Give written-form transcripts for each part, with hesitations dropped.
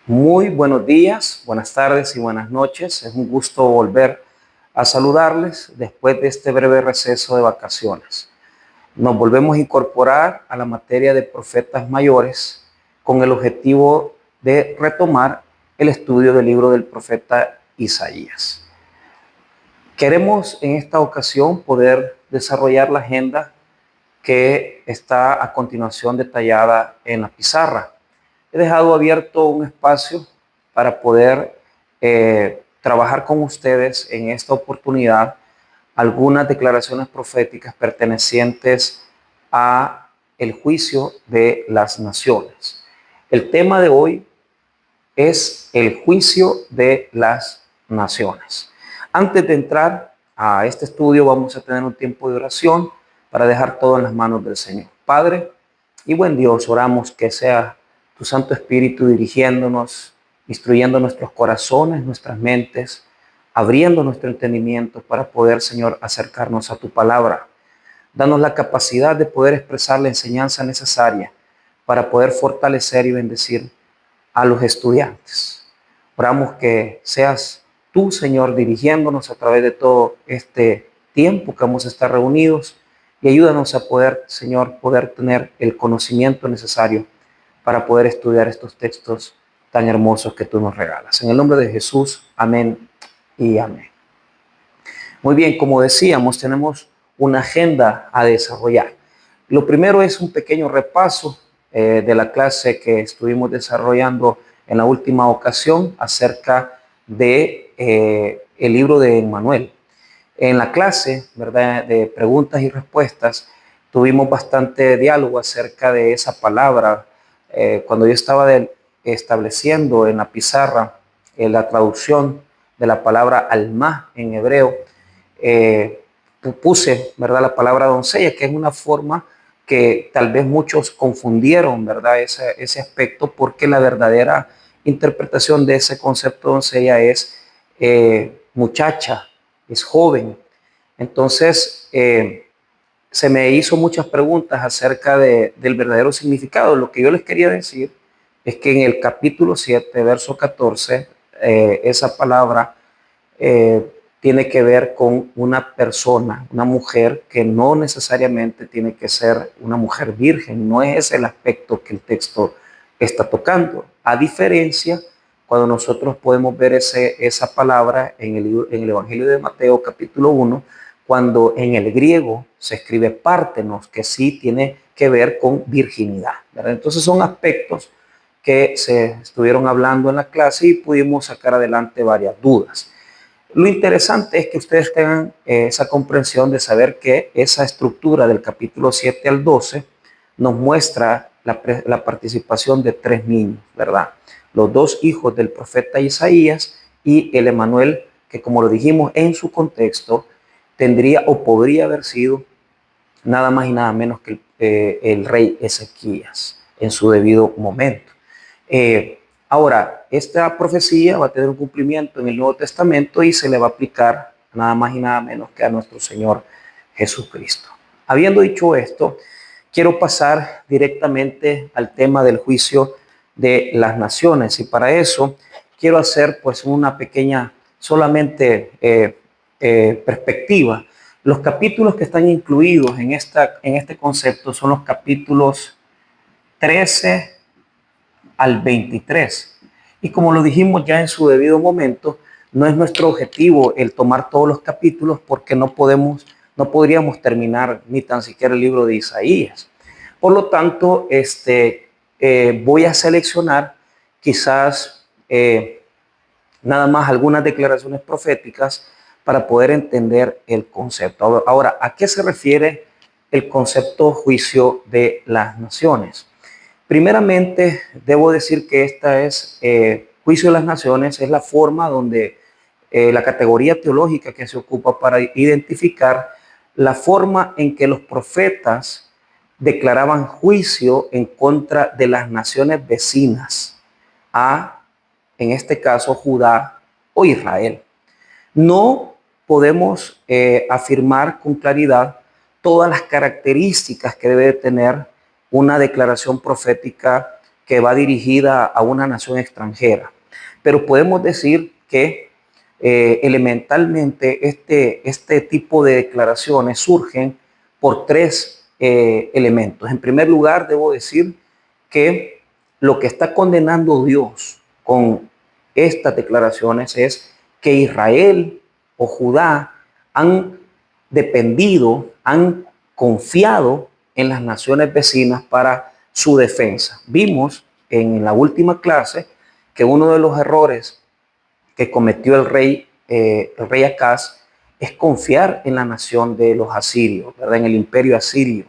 Muy buenos días, buenas tardes y buenas noches. Es un gusto volver a saludarles después de este breve receso de vacaciones. Nos volvemos a incorporar a la materia de profetas mayores con el objetivo de retomar el estudio del libro del profeta Isaías. Queremos en esta ocasión poder desarrollar la agenda que está a continuación detallada en la pizarra. He dejado abierto un espacio para poder trabajar con ustedes en esta oportunidad algunas declaraciones proféticas pertenecientes a el juicio de las naciones. El tema de hoy es el juicio de las naciones. Antes de entrar a este estudio, vamos a tener un tiempo de oración para dejar todo en las manos del Señor. Padre y buen Dios, oramos que sea tu Santo Espíritu dirigiéndonos, instruyendo nuestros corazones, nuestras mentes, abriendo nuestro entendimiento para poder, Señor, acercarnos a tu palabra. Danos la capacidad de poder expresar la enseñanza necesaria para poder fortalecer y bendecir a los estudiantes. Oramos que seas tú, Señor, dirigiéndonos a través de todo este tiempo que vamos a estar reunidos y ayúdanos a poder, Señor, poder tener el conocimiento necesario para poder estudiar estos textos tan hermosos que tú nos regalas. En el nombre de Jesús, amén y amén. Muy bien, como decíamos, tenemos una agenda a desarrollar. Lo primero es un pequeño repaso de la clase que estuvimos desarrollando en la última ocasión acerca de el libro de Emmanuel. En la clase, ¿verdad?, de preguntas y respuestas, tuvimos bastante diálogo acerca de esa palabra. Cuando yo estaba estableciendo en la pizarra la traducción de la palabra alma en hebreo, puse, ¿verdad?, la palabra doncella, que es una forma que tal vez muchos confundieron, ¿verdad?, ese aspecto, porque la verdadera interpretación de ese concepto doncella es muchacha, es joven. Entonces, se me hizo muchas preguntas acerca del verdadero significado. Lo que yo les quería decir es que en el capítulo 7, verso 14, esa palabra tiene que ver con una persona, una mujer que no necesariamente tiene que ser una mujer virgen. No es el aspecto que el texto está tocando. A diferencia, cuando nosotros podemos ver esa palabra en el Evangelio de Mateo, capítulo 1, cuando en el griego se escribe pártenos, que sí tiene que ver con virginidad, ¿verdad? Entonces son aspectos que se estuvieron hablando en la clase y pudimos sacar adelante varias dudas. Lo interesante es que ustedes tengan esa comprensión de saber que esa estructura del capítulo 7 al 12 nos muestra la participación de tres niños, ¿verdad? Los dos hijos del profeta Isaías y el Emmanuel, que como lo dijimos en su contexto, tendría o podría haber sido nada más y nada menos que el rey Ezequías en su debido momento. Ahora, esta profecía va a tener un cumplimiento en el Nuevo Testamento y se le va a aplicar nada más y nada menos que a nuestro Señor Jesucristo. Habiendo dicho esto, quiero pasar directamente al tema del juicio de las naciones y para eso quiero hacer pues una pequeña solamente perspectiva. Los capítulos que están incluidos en este concepto son los capítulos 13 al 23. Y como lo dijimos ya en su debido momento, no es nuestro objetivo el tomar todos los capítulos porque no podríamos terminar ni tan siquiera el libro de Isaías. Por lo tanto, voy a seleccionar quizás nada más algunas declaraciones proféticas para poder entender el concepto. Ahora, ¿a qué se refiere el concepto juicio de las naciones? Primeramente, debo decir que esta es juicio de las naciones, es la forma donde la categoría teológica que se ocupa para identificar la forma en que los profetas declaraban juicio en contra de las naciones vecinas a, en este caso, Judá o Israel. No podemos afirmar con claridad todas las características que debe tener una declaración profética que va dirigida a una nación extranjera. Pero podemos decir que elementalmente este tipo de declaraciones surgen por tres elementos. En primer lugar, debo decir que lo que está condenando Dios con estas declaraciones es que Israel o Judá han dependido, han confiado en las naciones vecinas para su defensa. Vimos en la última clase que uno de los errores que cometió el rey Acaz es confiar en la nación de los asirios, ¿verdad? En el imperio asirio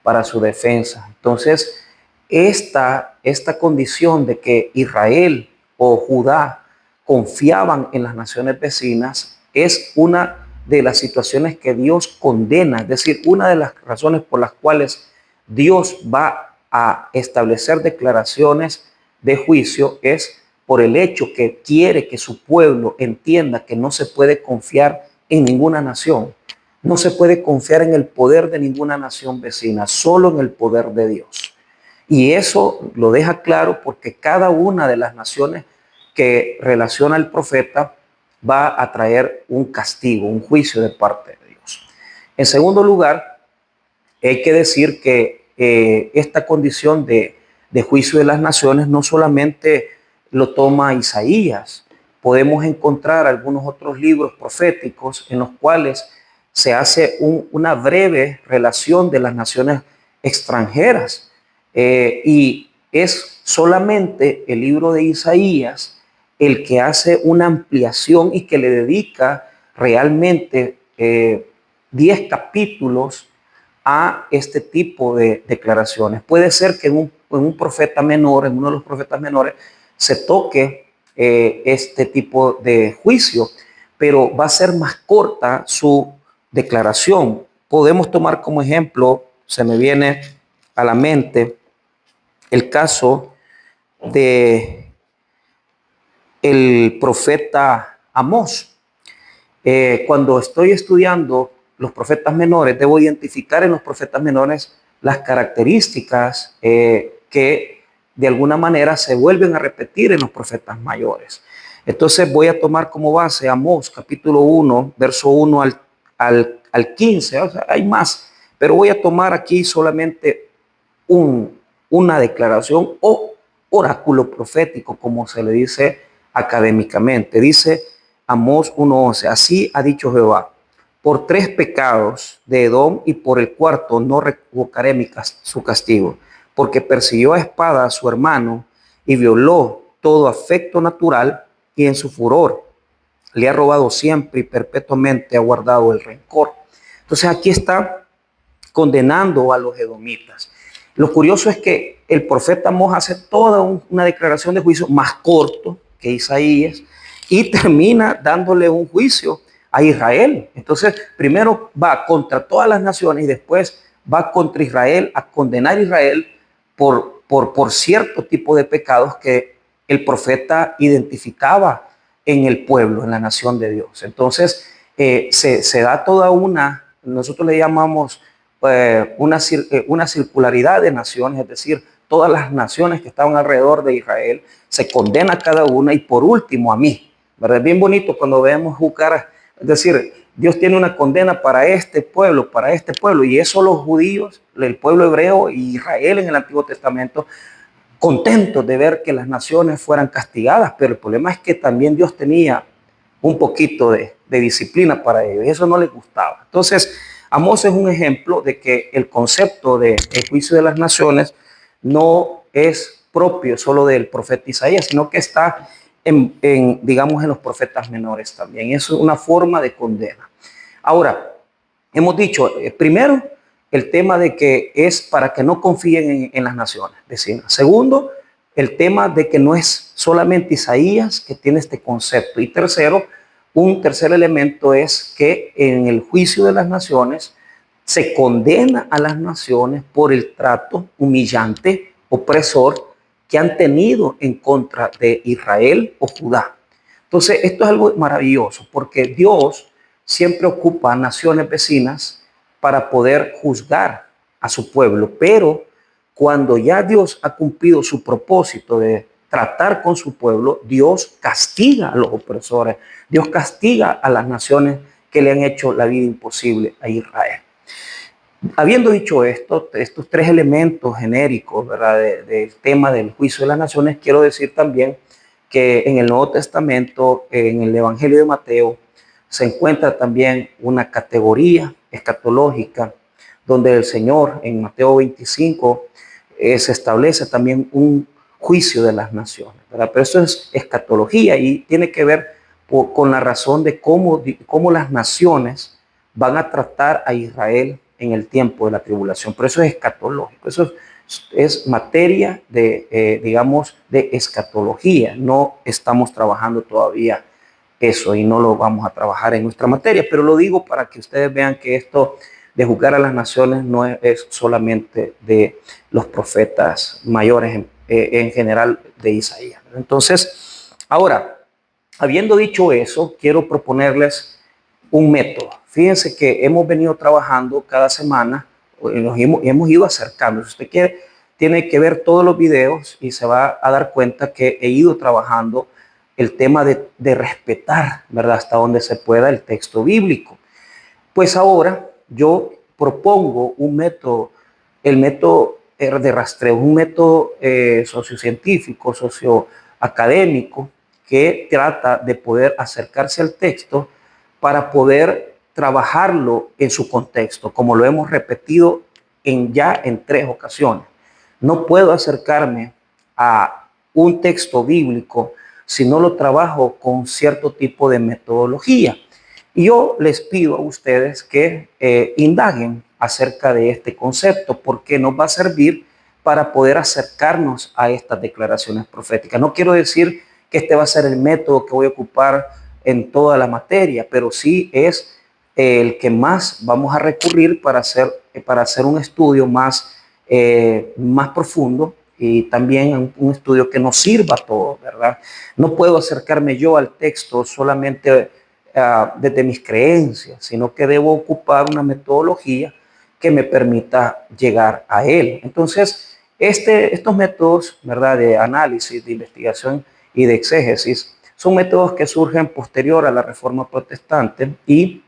para su defensa. Entonces, esta condición de que Israel o Judá confiaban en las naciones vecinas es una de las situaciones que Dios condena, es decir, una de las razones por las cuales Dios va a establecer declaraciones de juicio es por el hecho que quiere que su pueblo entienda que no se puede confiar en ninguna nación. No se puede confiar en el poder de ninguna nación vecina, solo en el poder de Dios. Y eso lo deja claro porque cada una de las naciones que relaciona el profeta va a traer un castigo, un juicio de parte de Dios. En segundo lugar, hay que decir que esta condición de juicio de las naciones no solamente lo toma Isaías. Podemos encontrar algunos otros libros proféticos en los cuales se hace una breve relación de las naciones extranjeras. Y es solamente el libro de Isaías el que hace una ampliación y que le dedica realmente 10 capítulos a este tipo de declaraciones. Puede ser que en un profeta menor, en uno de los profetas menores, se toque este tipo de juicio, pero va a ser más corta su declaración. Podemos tomar como ejemplo, se me viene a la mente el caso de el profeta Amós. Cuando estoy estudiando los profetas menores, debo identificar en los profetas menores las características que de alguna manera se vuelven a repetir en los profetas mayores. Entonces voy a tomar como base Amós, capítulo 1, verso 1 al 15. O sea, hay más, pero voy a tomar aquí solamente una declaración o oráculo profético, como se le dice académicamente. Dice Amós 1:11, así ha dicho Jehová, por 3 pecados de Edom y por el cuarto no revocaré su castigo, porque persiguió a espada a su hermano y violó todo afecto natural y en su furor le ha robado siempre y perpetuamente ha guardado el rencor. Entonces aquí está condenando a los edomitas. Lo curioso es que el profeta Amós hace toda una declaración de juicio más corto que Isaías y termina dándole un juicio a Israel. Entonces, primero va contra todas las naciones y después va contra Israel a condenar a Israel por cierto tipo de pecados que el profeta identificaba en el pueblo, en la nación de Dios. Entonces, se da toda nosotros le llamamos una circularidad de naciones, es decir, todas las naciones que estaban alrededor de Israel, se condena a cada una y por último a mí, ¿verdad? Es bien bonito cuando vemos juzgar, es decir, Dios tiene una condena para este pueblo, y eso los judíos, el pueblo hebreo y Israel en el Antiguo Testamento, contentos de ver que las naciones fueran castigadas, pero el problema es que también Dios tenía un poquito de disciplina para ellos y eso no les gustaba. Entonces, Amós es un ejemplo de que el concepto de el juicio de las naciones no es propio solo del profeta Isaías, sino que está digamos, en los profetas menores también. Eso es una forma de condena. Ahora, hemos dicho, primero, el tema de que es para que no confíen en las naciones vecinas. Segundo, el tema de que no es solamente Isaías que tiene este concepto. Y tercero, un tercer elemento es que en el juicio de las naciones se condena a las naciones por el trato humillante, opresor que han tenido en contra de Israel o Judá. Entonces, esto es algo maravilloso porque Dios siempre ocupa naciones vecinas para poder juzgar a su pueblo, pero cuando ya Dios ha cumplido su propósito de tratar con su pueblo, Dios castiga a los opresores, Dios castiga a las naciones que le han hecho la vida imposible a Israel. Habiendo dicho esto, estos tres elementos genéricos, ¿verdad?, del tema del juicio de las naciones, quiero decir también que en el Nuevo Testamento, en el Evangelio de Mateo, se encuentra también una categoría escatológica donde el Señor en Mateo 25 se establece también un juicio de las naciones, ¿verdad? Pero eso es escatología y tiene que ver con la razón de cómo las naciones van a tratar a Israel en el tiempo de la tribulación. Pero eso es escatológico, eso es materia de, digamos, de escatología. No estamos trabajando todavía eso y no lo vamos a trabajar en nuestra materia, pero lo digo para que ustedes vean que esto de juzgar a las naciones no es solamente de los profetas mayores en general de Isaías. Entonces, ahora, habiendo dicho eso, quiero proponerles un método. Fíjense que hemos venido trabajando cada semana, hemos ido acercando. Si usted quiere, tiene que ver todos los videos y se va a dar cuenta que he ido trabajando el tema de respetar, ¿verdad?, hasta donde se pueda el texto bíblico. Pues ahora yo propongo un método, el método de rastreo, un método sociocientífico, socioacadémico, que trata de poder acercarse al texto para poder trabajarlo en su contexto, como lo hemos repetido ya en 3 ocasiones. No puedo acercarme a un texto bíblico si no lo trabajo con cierto tipo de metodología. Y yo les pido a ustedes que indaguen acerca de este concepto, porque nos va a servir para poder acercarnos a estas declaraciones proféticas. No quiero decir que este va a ser el método que voy a ocupar en toda la materia, pero sí es el que más vamos a recurrir para hacer un estudio más profundo y también un estudio que nos sirva a todos, ¿verdad? No puedo acercarme yo al texto solamente desde mis creencias, sino que debo ocupar una metodología que me permita llegar a él. Entonces, estos métodos, ¿verdad?, de análisis, de investigación y de exégesis, son métodos que surgen posterior a la Reforma Protestante y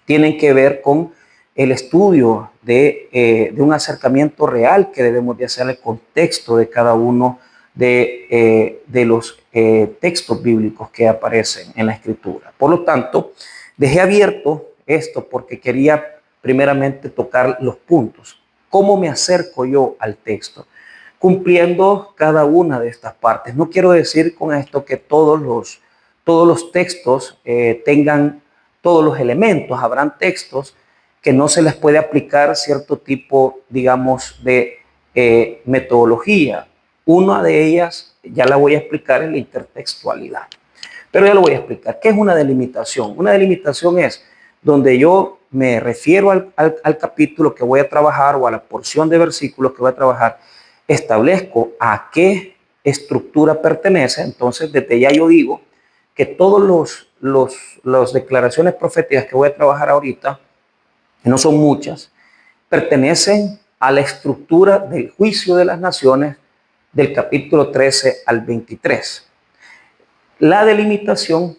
tienen que ver con el estudio de un acercamiento real que debemos de hacer al contexto de cada uno de los textos bíblicos que aparecen en la Escritura. Por lo tanto, dejé abierto esto porque quería primeramente tocar los puntos. ¿Cómo me acerco yo al texto? Cumpliendo cada una de estas partes. No quiero decir con esto que todos los textos tengan todos los elementos. Habrán textos que no se les puede aplicar cierto tipo, digamos, de metodología. Una de ellas, ya la voy a explicar, en la intertextualidad. Pero ya lo voy a explicar. ¿Qué es una delimitación? Una delimitación es donde yo me refiero al capítulo que voy a trabajar o a la porción de versículos que voy a trabajar, establezco a qué estructura pertenece. Entonces, desde ya yo digo que todos las declaraciones proféticas que voy a trabajar ahorita, no son muchas, pertenecen a la estructura del juicio de las naciones del capítulo 13 al 23. La delimitación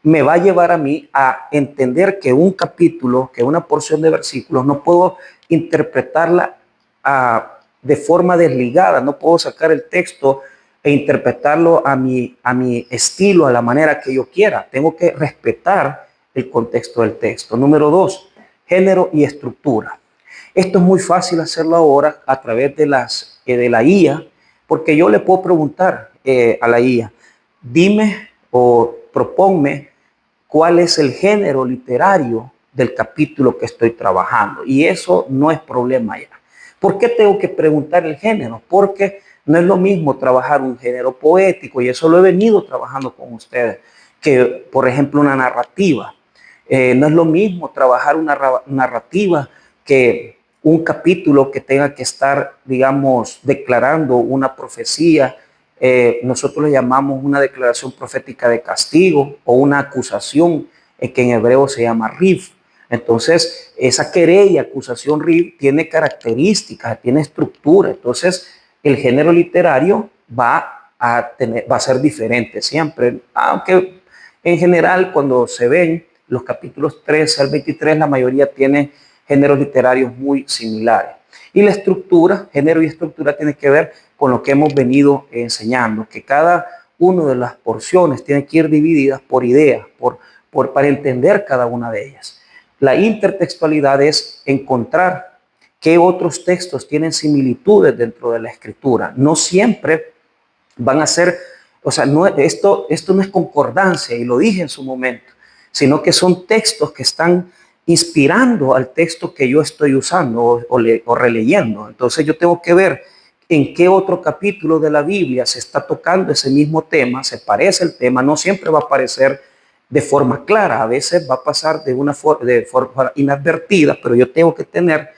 me va a llevar a mí a entender que un capítulo, que una porción de versículos, no puedo interpretarla de forma desligada, no puedo sacar el texto e interpretarlo a mi estilo, a la manera que yo quiera. Tengo que respetar el contexto del texto. Número 2, género y estructura. Esto es muy fácil hacerlo ahora a través de la IA, porque yo le puedo preguntar a la IA, dime o proponme cuál es el género literario del capítulo que estoy trabajando. Y eso no es problema ya. ¿Por qué tengo que preguntar el género? Porque no es lo mismo trabajar un género poético, y eso lo he venido trabajando con ustedes, que por ejemplo una narrativa. No es lo mismo trabajar una narrativa que un capítulo que tenga que estar, digamos, declarando una profecía. Nosotros le llamamos una declaración profética de castigo o una acusación, que en hebreo se llama rif. Entonces, esa querella, acusación, tiene características, tiene estructura. Entonces, el género literario va a ser diferente siempre, aunque en general cuando se ven los capítulos 13 al 23, la mayoría tiene géneros literarios muy similares. Y la estructura, género y estructura, tiene que ver con lo que hemos venido enseñando, que cada una de las porciones tiene que ir divididas por ideas, para entender cada una de ellas. La intertextualidad es encontrar qué otros textos tienen similitudes dentro de la escritura. No siempre van a ser, o sea, esto no es concordancia, y lo dije en su momento, sino que son textos que están inspirando al texto que yo estoy usando o releyendo. Entonces yo tengo que ver en qué otro capítulo de la Biblia se está tocando ese mismo tema, se parece el tema, no siempre va a aparecer de forma clara, a veces va a pasar de forma inadvertida, pero yo tengo que tener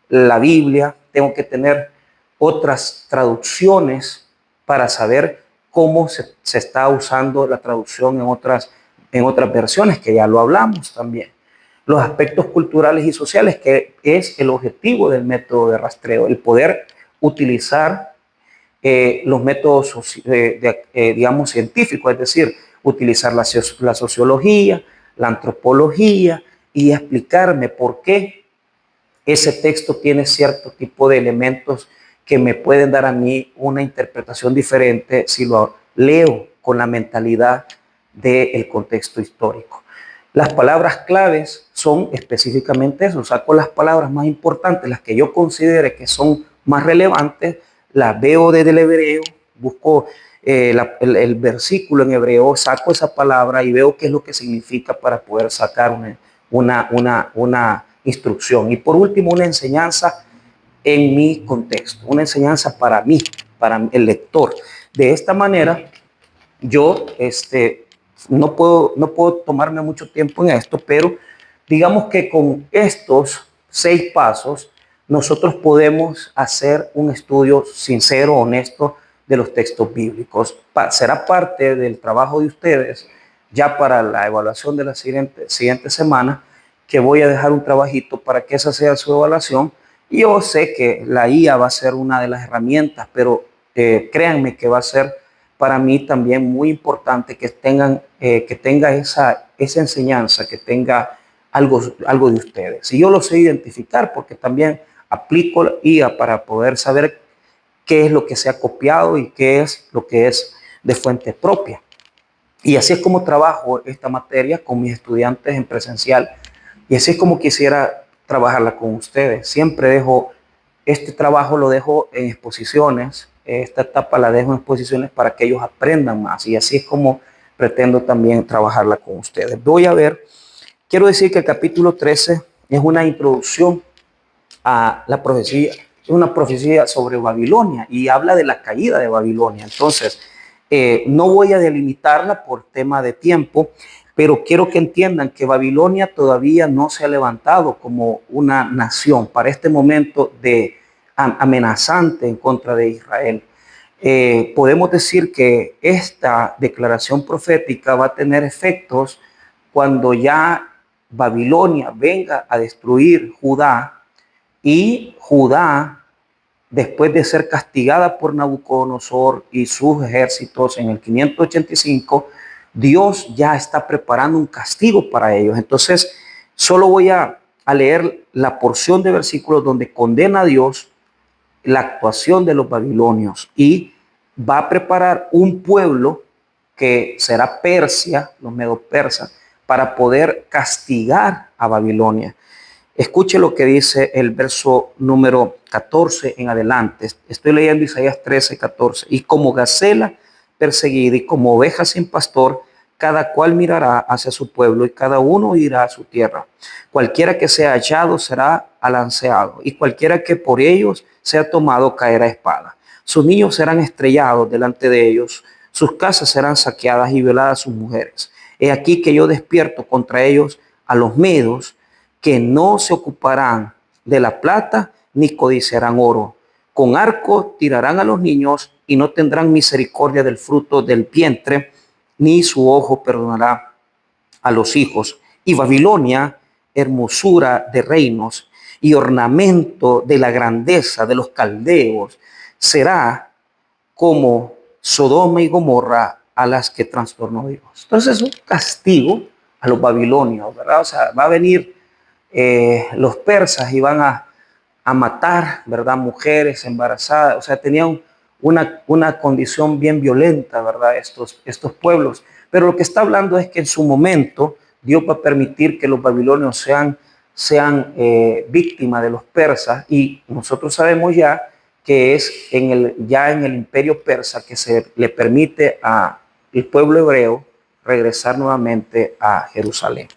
la Biblia, tengo que tener otras traducciones para saber cómo se está usando la traducción en otras versiones, que ya lo hablamos también. Los aspectos culturales y sociales, que es el objetivo del método de rastreo, el poder utilizar los métodos, digamos, científicos, es decir, utilizar la sociología, la antropología y explicarme por qué ese texto tiene cierto tipo de elementos que me pueden dar a mí una interpretación diferente si lo leo con la mentalidad del contexto histórico. Las palabras claves son específicamente eso, saco las palabras más importantes, las que yo considere que son más relevantes, las veo desde el hebreo, busco el versículo en hebreo, saco esa palabra y veo qué es lo que significa para poder sacar una instrucción. Y por último, una enseñanza en mi contexto, una enseñanza para mí, para el lector. De esta manera, yo no puedo tomarme mucho tiempo en esto, pero digamos que con estos 6 pasos, nosotros podemos hacer un estudio sincero, honesto de los textos bíblicos. Será parte del trabajo de ustedes ya para la evaluación de la siguiente semana, que voy a dejar un trabajito para que esa sea su evaluación. Yo sé que la IA va a ser una de las herramientas, pero créanme que va a ser para mí también muy importante que tenga esa enseñanza, que tenga algo de ustedes. Y yo lo sé identificar porque también aplico la IA para poder saber qué es lo que se ha copiado y qué es lo que es de fuente propia. Y así es como trabajo esta materia con mis estudiantes en presencial. Y así es como quisiera trabajarla con ustedes. Siempre dejo este trabajo, lo dejo en exposiciones. Esta etapa la dejo en exposiciones para que ellos aprendan más. Y así es como pretendo también trabajarla con ustedes. Quiero decir que el capítulo 13 es una introducción a la profecía, es una profecía sobre Babilonia y habla de la caída de Babilonia. Entonces, no voy a delimitarla por tema de tiempo, pero quiero que entiendan que Babilonia todavía no se ha levantado como una nación para este momento de amenazante en contra de Israel. Podemos decir que esta declaración profética va a tener efectos cuando ya Babilonia venga a destruir Judá y Judá, después de ser castigada por Nabucodonosor y sus ejércitos en el 585, Dios ya está preparando un castigo para ellos. Entonces, solo voy a leer la porción de versículos donde condena a Dios la actuación de los babilonios y va a preparar un pueblo que será Persia, los medo-persas, para poder castigar a Babilonia. Escuche lo que dice el verso número 14 en adelante. Estoy leyendo Isaías 13, 14. Y como gacela perseguida y como oveja sin pastor, cada cual mirará hacia su pueblo y cada uno irá a su tierra. Cualquiera que sea hallado será alanceado y cualquiera que por ellos sea tomado caerá a espada. Sus niños serán estrellados delante de ellos, sus casas serán saqueadas y violadas sus mujeres. He aquí que yo despierto contra ellos a los medos, que no se ocuparán de la plata ni codiciarán oro. Con arco tirarán a los niños y no tendrán misericordia del fruto del vientre, ni su ojo perdonará a los hijos. Y Babilonia hermosura de reinos y ornamento de la grandeza de los caldeos, será como Sodoma y Gomorra a las que trastornó Dios. Entonces es un castigo a los babilonios, ¿verdad? O sea, va a venir los persas y van a matar, ¿verdad? Mujeres embarazadas, o sea, tenían una condición bien violenta, ¿verdad? Estos pueblos. Pero lo que está hablando es que en su momento Dios va a permitir que los babilonios sean víctimas de los persas, y nosotros sabemos ya que es ya en el imperio persa que se le permite al pueblo hebreo regresar nuevamente a Jerusalén.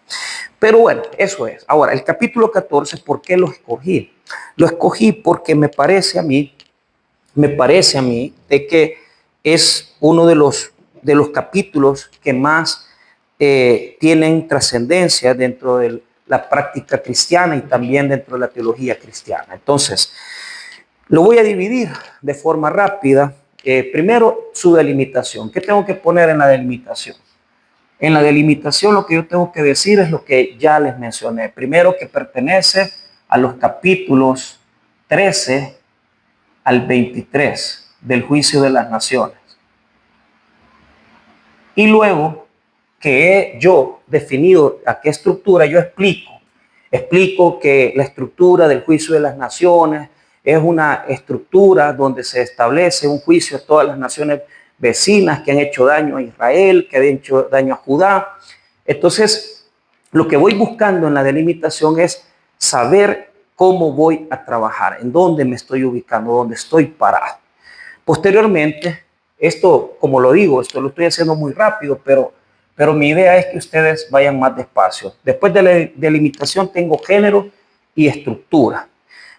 Pero bueno, eso es. Ahora, el capítulo 14, ¿por qué lo escogí? Lo escogí porque me parece a mí de que es uno de los capítulos que más tienen trascendencia dentro de la práctica cristiana y también dentro de la teología cristiana. Entonces, lo voy a dividir de forma rápida. Primero, su delimitación. ¿Qué tengo que poner en la delimitación? En la delimitación lo que yo tengo que decir es lo que ya les mencioné. Primero, que pertenece a los capítulos 13 al 23 del juicio de las naciones. Y luego que he yo definido a qué estructura, yo explico que la estructura del juicio de las naciones es una estructura donde se establece un juicio a todas las naciones vecinas que han hecho daño a Israel, que han hecho daño a Judá. Entonces, lo que voy buscando en la delimitación es saber cómo voy a trabajar, en dónde me estoy ubicando, dónde estoy parado. Posteriormente, esto, como lo digo, esto lo estoy haciendo muy rápido, pero mi idea es que ustedes vayan más despacio. Después de la delimitación tengo género y estructura.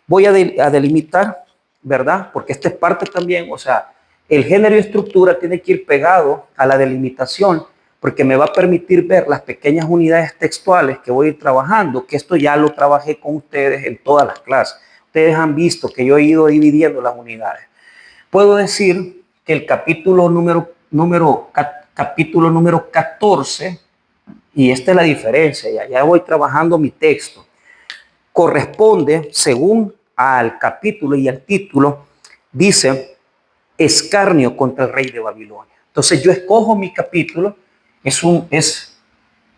Voy a delimitar, ¿verdad? Porque esta es parte también, o sea, el género y estructura tiene que ir pegado a la delimitación, porque me va a permitir ver las pequeñas unidades textuales que voy a ir trabajando, que esto ya lo trabajé con ustedes en todas las clases. Ustedes han visto que yo he ido dividiendo las unidades. Puedo decir que el capítulo número 14, y esta es la diferencia, ya voy trabajando mi texto, corresponde, según al capítulo y al título, dice escarnio contra el rey de Babilonia. Entonces yo escojo mi capítulo,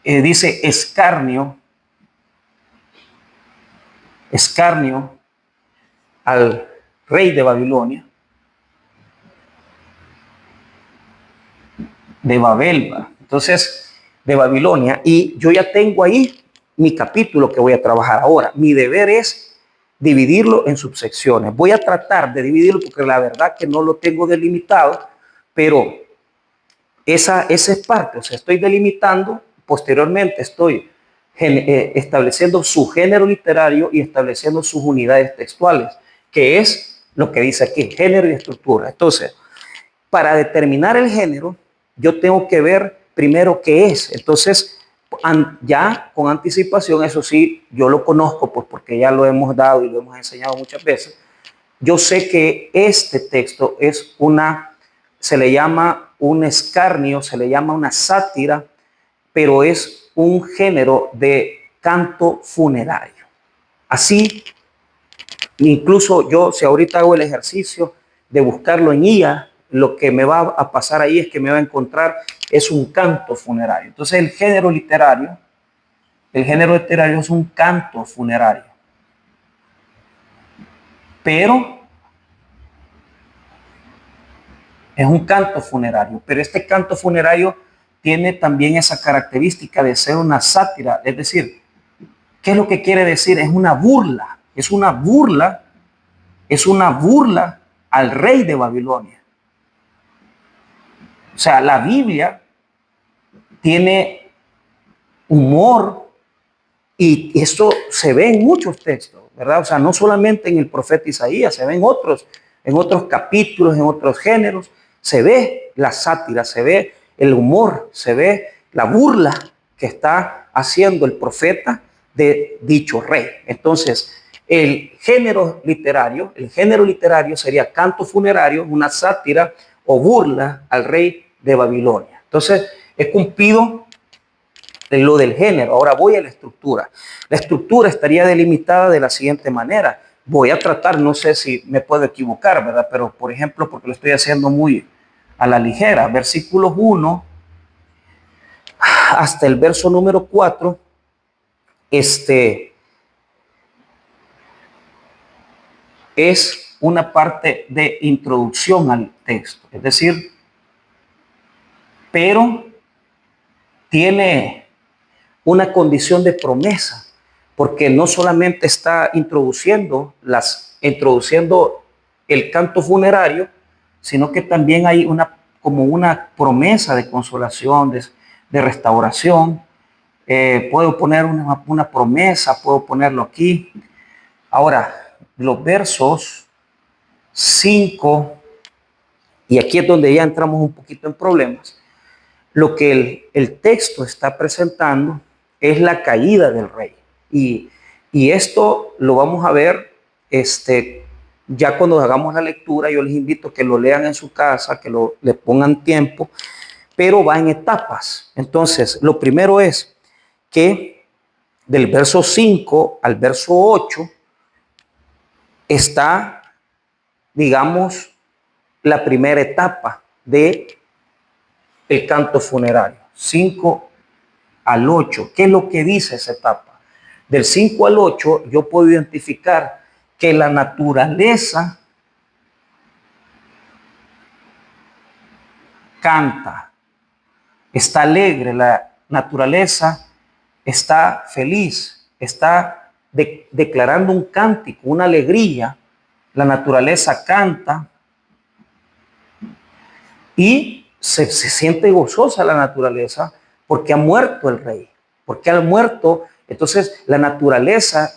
dice escarnio al rey de Babilonia, de Babel, entonces de Babilonia, y yo ya tengo ahí mi capítulo que voy a trabajar ahora. Mi deber es dividirlo en subsecciones. Voy a tratar de dividirlo porque la verdad que no lo tengo delimitado, pero esa es parte, o sea, estoy delimitando, posteriormente estoy estableciendo su género literario y estableciendo sus unidades textuales, que es lo que dice aquí, género y estructura. Entonces, para determinar el género, yo tengo que ver primero qué es. Entonces, ya con anticipación, eso sí, yo lo conozco pues porque ya lo hemos dado y lo hemos enseñado muchas veces. Yo sé que este texto se le llama un escarnio, se le llama una sátira, pero es un género de canto funerario. Así, incluso yo, si ahorita hago el ejercicio de buscarlo en IA, lo que me va a pasar ahí es que me va a encontrar es un canto funerario. Entonces el género literario es un canto funerario. Pero es un canto funerario, pero este canto funerario tiene también esa característica de ser una sátira, es decir, ¿qué es lo que quiere decir? Es una burla al rey de Babilonia. O sea, la Biblia tiene humor y eso se ve en muchos textos, ¿verdad? O sea, no solamente en el profeta Isaías, se ve en otros capítulos, en otros géneros, se ve la sátira, se ve el humor, se ve la burla que está haciendo el profeta de dicho rey. Entonces, el género literario sería canto funerario, una sátira o burla al rey de Babilonia. Entonces, he cumplido lo del género. Ahora voy a la estructura. La estructura estaría delimitada de la siguiente manera. Voy a tratar, no sé si me puedo equivocar, ¿verdad? Pero, por ejemplo, porque lo estoy haciendo muy a la ligera, versículos 1 hasta el verso número 4, es una parte de introducción al texto. Es decir, pero tiene una condición de promesa, porque no solamente está introduciendo el canto funerario, sino que también hay como una promesa de consolación, de restauración. Puedo poner una promesa, puedo ponerlo aquí. Ahora, los versos 5, y aquí es donde ya entramos un poquito en problemas. Lo que el texto está presentando es la caída del rey. Y, y esto lo vamos a ver ya cuando hagamos la lectura. Yo les invito a que lo lean en su casa, que le pongan tiempo, pero va en etapas. Entonces, lo primero es que del verso 5 al verso 8 está, digamos, la primera etapa de el canto funerario. 5 al 8. ¿Qué es lo que dice esa etapa? Del 5 al 8 yo puedo identificar que la naturaleza canta, está alegre, la naturaleza está feliz, está declarando un cántico, una alegría. La naturaleza canta y se siente gozosa la naturaleza porque ha muerto el rey, porque ha muerto. Entonces la naturaleza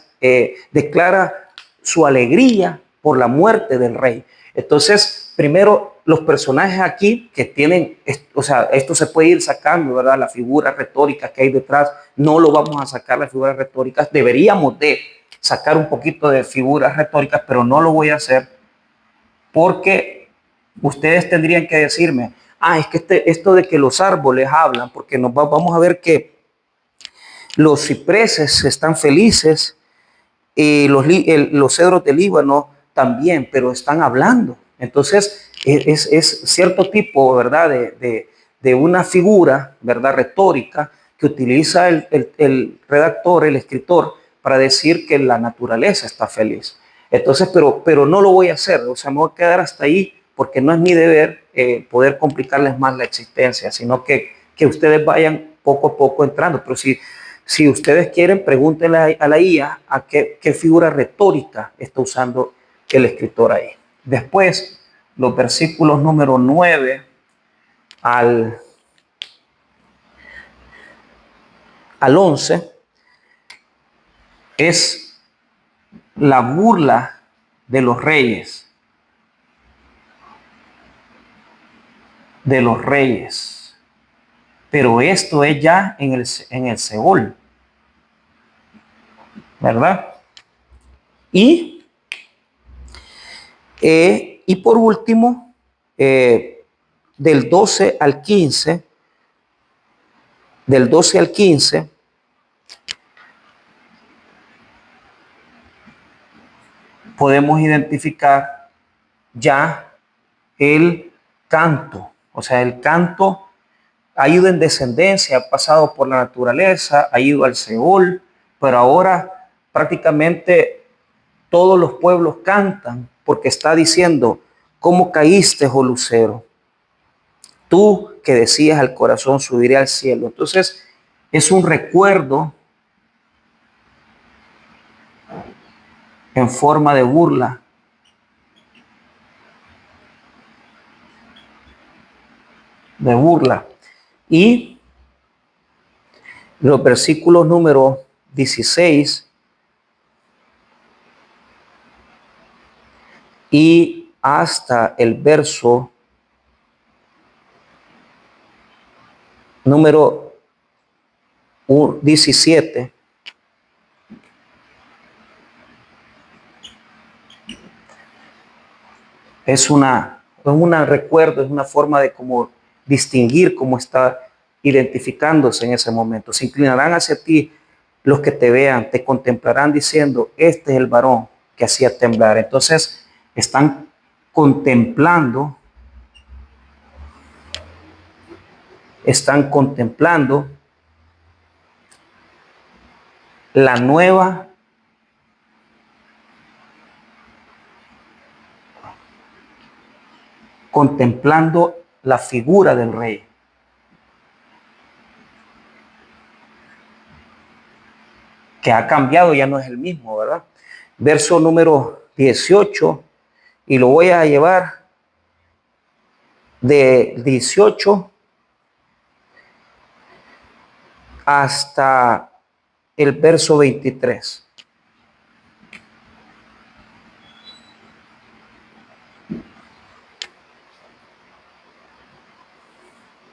declara su alegría por la muerte del rey. Entonces, primero, los personajes aquí que tienen, o sea, esto se puede ir sacando, ¿verdad? La figura retórica que hay detrás, no lo vamos a sacar las figuras retóricas. Deberíamos de sacar un poquito de figuras retóricas, pero no lo voy a hacer porque ustedes tendrían que decirme, es que esto de que los árboles hablan, porque vamos a ver que los cipreses están felices y los cedros del Líbano también, pero están hablando. Entonces, es cierto tipo, ¿verdad?, de una figura, ¿verdad?, retórica que utiliza el redactor, el escritor, para decir que la naturaleza está feliz. Entonces, pero no lo voy a hacer, o sea, me voy a quedar hasta ahí porque no es mi deber poder complicarles más la existencia, sino que ustedes vayan poco a poco entrando. Pero si ustedes quieren, pregúntenle a la IA a qué figura retórica está usando el escritor ahí. Después, los versículos número 9 al 11 es la burla de los reyes. Pero esto es ya en el Seol, ¿verdad? Y por último, del 12 al 15, podemos identificar ya el canto. O sea, el canto ha ido en descendencia, ha pasado por la naturaleza, ha ido al Seol, pero ahora prácticamente todos los pueblos cantan porque está diciendo, ¿cómo caíste, oh lucero? Tú que decías al corazón, subiré al cielo. Entonces, es un recuerdo en forma de burla. Y los versículos número 16 y hasta el verso número 17 es una recuerdo, es una forma de como distinguir cómo está identificándose en ese momento. Se inclinarán hacia ti los que te vean, te contemplarán diciendo, este es el varón que hacía temblar. Entonces están contemplando, la nueva contemplando la figura del rey. Que ha cambiado, ya no es el mismo, ¿verdad? Verso número 18, y lo voy a llevar de 18 hasta el verso 23.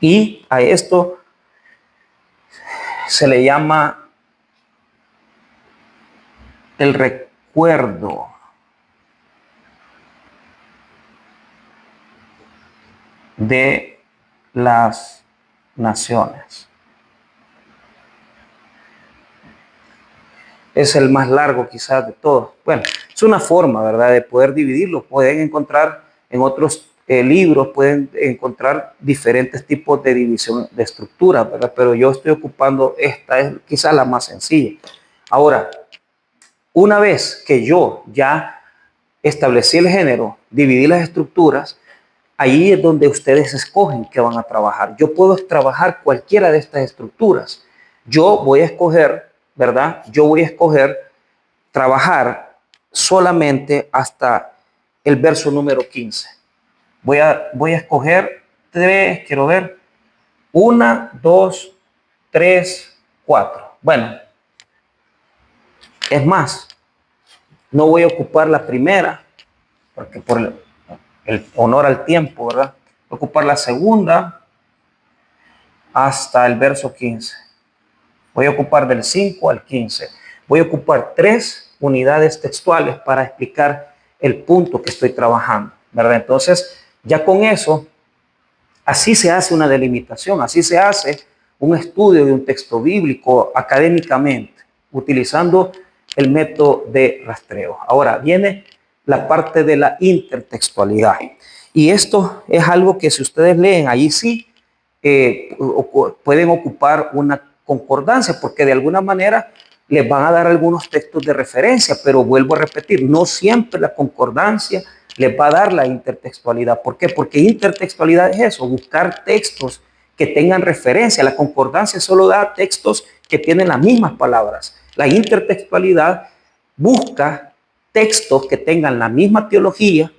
Y a esto se le llama el recuerdo de las naciones. Es el más largo quizás de todos. Bueno, es una forma, ¿verdad?, de poder dividirlo. Pueden encontrar en otros libros, pueden encontrar diferentes tipos de división de estructura, ¿verdad? Pero yo estoy ocupando esta, es quizás la más sencilla. Ahora, una vez que yo ya establecí el género, dividí las estructuras, ahí es donde ustedes escogen qué van a trabajar. Yo puedo trabajar cualquiera de estas estructuras. Yo voy a escoger, ¿verdad? Yo voy a escoger trabajar solamente hasta el verso número 15. Voy a escoger 3, quiero ver, 1, 2, 3, 4. Bueno, es más, no voy a ocupar la primera, porque por el honor al tiempo, ¿verdad? Voy a ocupar la segunda hasta el verso 15. Voy a ocupar del 5 al 15. Voy a ocupar 3 unidades textuales para explicar el punto que estoy trabajando, ¿verdad? Entonces, ya con eso, así se hace una delimitación, así se hace un estudio de un texto bíblico académicamente, utilizando el método de rastreo. Ahora viene la parte de la intertextualidad. Y esto es algo que si ustedes leen, ahí sí pueden ocupar una concordancia, porque de alguna manera les van a dar algunos textos de referencia, pero vuelvo a repetir, no siempre la concordancia les va a dar la intertextualidad. ¿Por qué? Porque intertextualidad es eso, buscar textos que tengan referencia. La concordancia solo da textos que tienen las mismas palabras. La intertextualidad busca textos que tengan la misma teología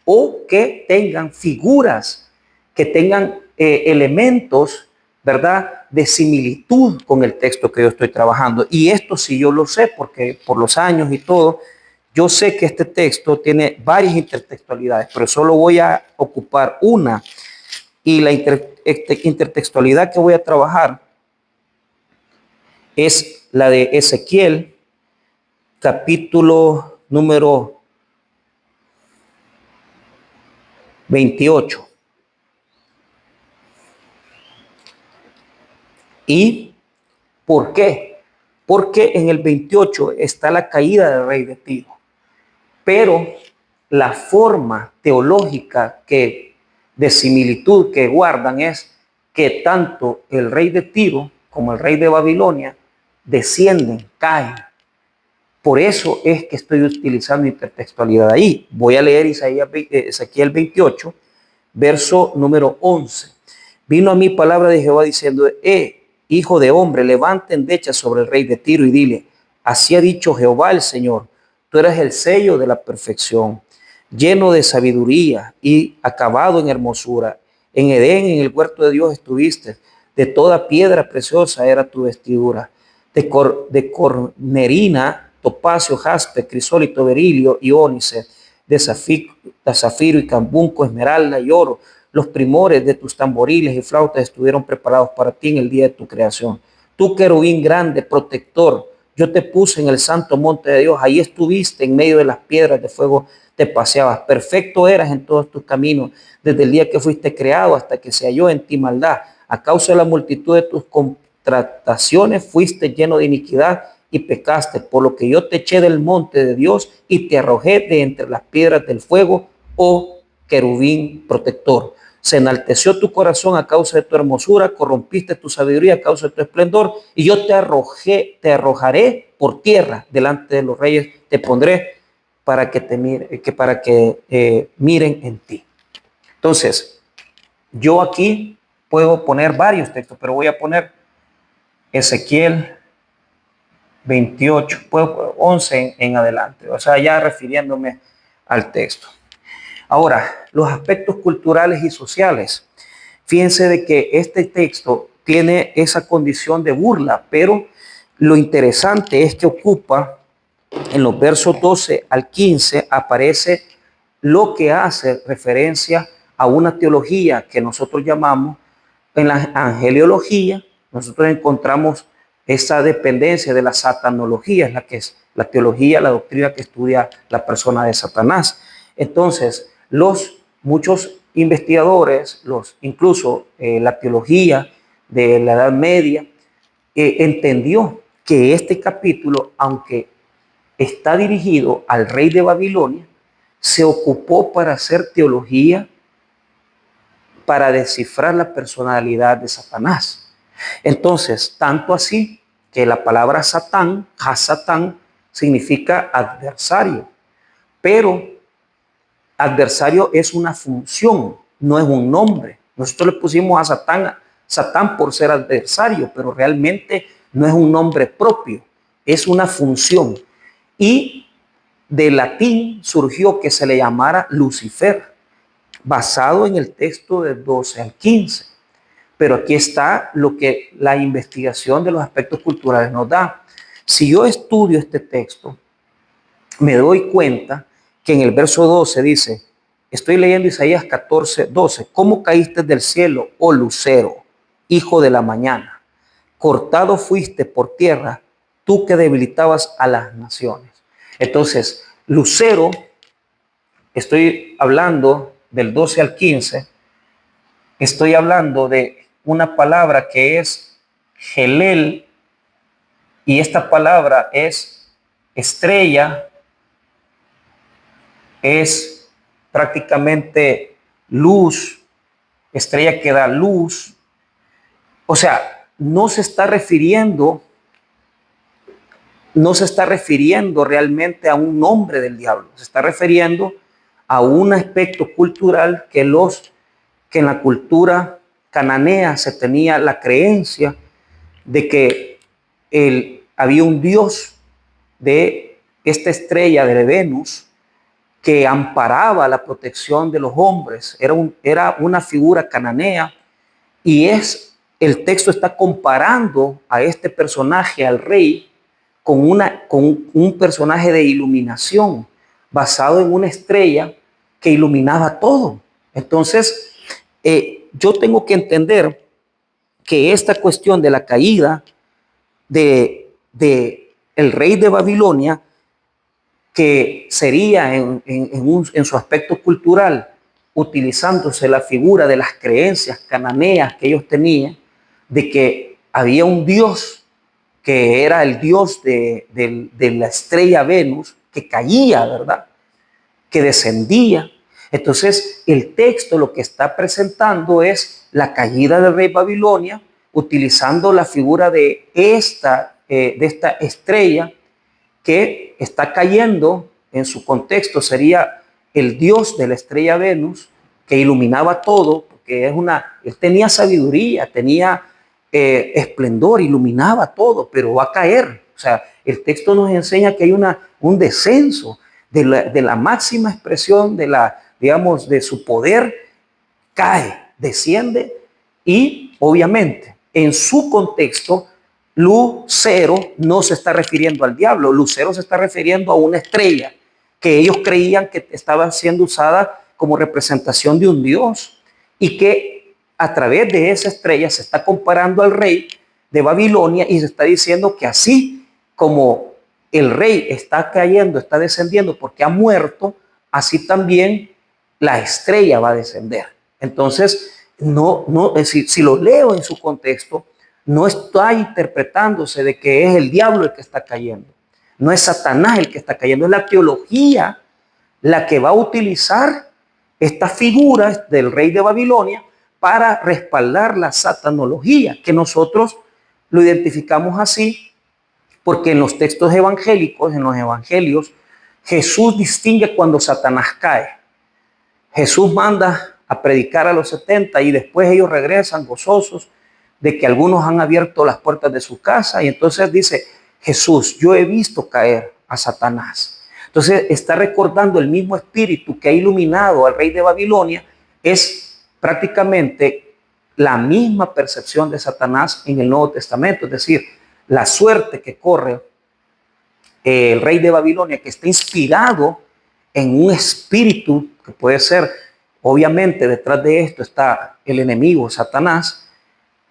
o que tengan figuras, que tengan elementos, ¿verdad?, de similitud con el texto que yo estoy trabajando. Y esto sí yo lo sé, porque por los años y todo, yo sé que este texto tiene varias intertextualidades, pero solo voy a ocupar una. Y la intertextualidad que voy a trabajar es la de Ezequiel, capítulo número 28. ¿Y por qué? Porque en el 28 está la caída del rey de Tiro. Pero la forma teológica de similitud que guardan es que tanto el rey de Tiro como el rey de Babilonia descienden, caen. Por eso es que estoy utilizando intertextualidad ahí. Voy a leer Ezequiel 28, verso número 11. Vino a mí palabra de Jehová diciendo, hijo de hombre, levanta endecha sobre el rey de Tiro y dile, así ha dicho Jehová el Señor, tú eres el sello de la perfección, lleno de sabiduría y acabado en hermosura. En Edén, en el huerto de Dios estuviste, de toda piedra preciosa era tu vestidura, de cornerina, topacio, jaspe, crisólito, berilio y ónice, de zafiro y cambunco, esmeralda y oro. Los primores de tus tamboriles y flautas estuvieron preparados para ti en el día de tu creación. Tú, querubín grande, protector, yo te puse en el santo monte de Dios. Ahí estuviste en medio de las piedras de fuego, te paseabas. Perfecto eras en todos tus caminos, desde el día que fuiste creado hasta que se halló en ti maldad. A causa de la multitud de tus contrataciones fuiste lleno de iniquidad y pecaste, por lo que yo te eché del monte de Dios y te arrojé de entre las piedras del fuego, oh querubín protector. Se enalteció tu corazón a causa de tu hermosura, corrompiste tu sabiduría a causa de tu esplendor, y yo te arrojaré por tierra delante de los reyes, te pondré para que miren en ti. Entonces, yo aquí puedo poner varios textos, pero voy a poner Ezequiel 28, 11 en adelante, o sea, ya refiriéndome al texto. Ahora, los aspectos culturales y sociales. Fíjense de que este texto tiene esa condición de burla, pero lo interesante es que ocupa en los versos 12 al 15 aparece lo que hace referencia a una teología que nosotros llamamos en la angeliología. Nosotros encontramos esa dependencia de la satanología, es la que es la teología, la doctrina que estudia la persona de Satanás. Entonces, muchos investigadores, incluso la teología de la Edad Media, entendió que este capítulo, aunque está dirigido al rey de Babilonia, se ocupó para hacer teología, para descifrar la personalidad de Satanás. Entonces, tanto así que la palabra Satán, Hasatán, significa adversario, pero adversario es una función, no es un nombre. Nosotros le pusimos a Satán por ser adversario, pero realmente no es un nombre propio, es una función. Y de latín surgió que se le llamara Lucifer, basado en el texto de 12 al 15. Pero aquí está lo que la investigación de los aspectos culturales nos da. Si yo estudio este texto, me doy cuenta que en el verso 12 dice, estoy leyendo Isaías 14, 12, ¿cómo caíste del cielo, oh lucero, hijo de la mañana? Cortado fuiste por tierra, tú que debilitabas a las naciones. Entonces, lucero, estoy hablando del 12 al 15, estoy hablando de una palabra que es Helel, y esta palabra es estrella, es prácticamente luz, estrella que da luz. O sea, no se está refiriendo realmente a un nombre del diablo, se está refiriendo a un aspecto cultural que en la cultura cananea se tenía la creencia de que había un dios de esta estrella de Venus que amparaba la protección de los hombres. Era una figura cananea, y el texto está comparando a este personaje, al rey, con un personaje de iluminación basado en una estrella que iluminaba todo. Entonces, yo tengo que entender que esta cuestión de la caída de el rey de Babilonia, que sería en su aspecto cultural, utilizándose la figura de las creencias cananeas que ellos tenían, de que había un dios que era el dios de la estrella Venus, que caía, ¿verdad? Que descendía. Entonces, el texto lo que está presentando es la caída del rey Babilonia, utilizando la figura de esta estrella que está cayendo. En su contexto sería el dios de la estrella Venus, que iluminaba todo, porque él tenía sabiduría, tenía esplendor, iluminaba todo, pero va a caer. O sea, el texto nos enseña que hay un descenso de la máxima expresión de su poder, cae, desciende, y obviamente en su contexto, lucero no se está refiriendo al diablo, lucero se está refiriendo a una estrella que ellos creían que estaba siendo usada como representación de un dios, y que a través de esa estrella se está comparando al rey de Babilonia, y se está diciendo que así como el rey está cayendo, está descendiendo porque ha muerto, así también la estrella va a descender. Entonces, es decir, si lo leo en su contexto, no está interpretándose de que es el diablo el que está cayendo. No es Satanás el que está cayendo, es la teología la que va a utilizar estas figuras del rey de Babilonia para respaldar la satanología, que nosotros lo identificamos así porque en los textos evangélicos, en los evangelios, Jesús distingue cuando Satanás cae. Jesús manda a predicar a los 70 y después ellos regresan gozosos de que algunos han abierto las puertas de su casa y entonces dice Jesús, yo he visto caer a Satanás. Entonces está recordando el mismo espíritu que ha iluminado al rey de Babilonia, es prácticamente la misma percepción de Satanás en el Nuevo Testamento, es decir, la suerte que corre el rey de Babilonia, que está inspirado en un espíritu que puede ser, obviamente detrás de esto está el enemigo, Satanás.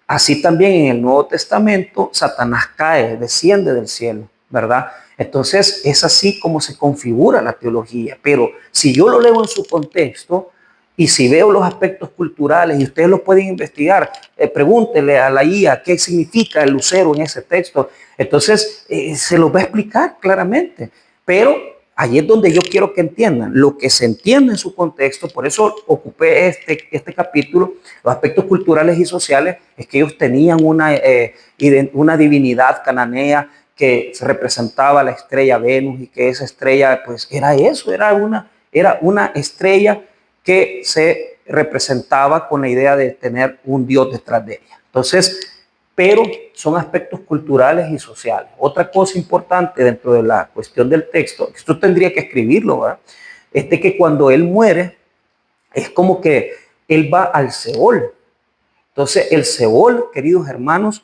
Así también en el Nuevo Testamento, Satanás cae, desciende del cielo, ¿verdad? Entonces es así como se configura la teología. Pero si yo lo leo en su contexto y si veo los aspectos culturales y ustedes los pueden investigar, pregúntele a la IA qué significa el lucero en ese texto. Entonces se los va a explicar claramente. Pero ahí es donde yo quiero que entiendan lo que se entiende en su contexto. Por eso ocupé este capítulo. Los aspectos culturales y sociales es que ellos tenían una divinidad cananea que se representaba la estrella Venus y que esa estrella pues era eso, era una estrella que se representaba con la idea de tener un Dios detrás de ella. Entonces, pero son aspectos culturales y sociales. Otra cosa importante dentro de la cuestión del texto, esto tendría que escribirlo, ¿verdad? Es de que cuando él muere, es como que él va al Seol. Entonces, el Seol, queridos hermanos,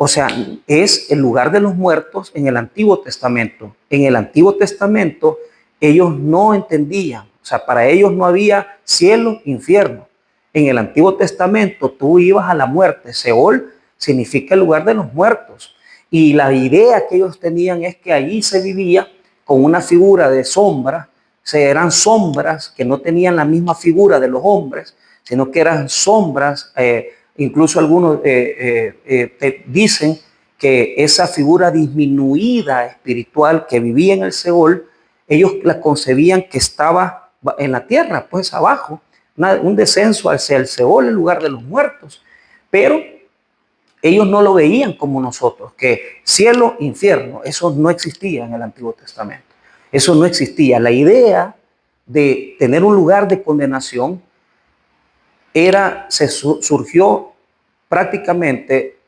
o sea, es el lugar de los muertos en el Antiguo Testamento. En el Antiguo Testamento, ellos no entendían, o sea, para ellos no había cielo, infierno. En el Antiguo Testamento, tú ibas a la muerte. Seol significa el lugar de los muertos. Y la idea que ellos tenían es que allí se vivía con una figura de sombra, eran sombras que no tenían la misma figura de los hombres, sino que eran sombras, incluso algunos te dicen que esa figura disminuida espiritual que vivía en el Seol, ellos la concebían que estaba en la tierra, pues abajo, un descenso hacia el Seol, el lugar de los muertos. Pero ellos no lo veían como nosotros, que cielo, infierno, eso no existía en el Antiguo Testamento. Eso no existía. La idea de tener un lugar de condenación surgió prácticamente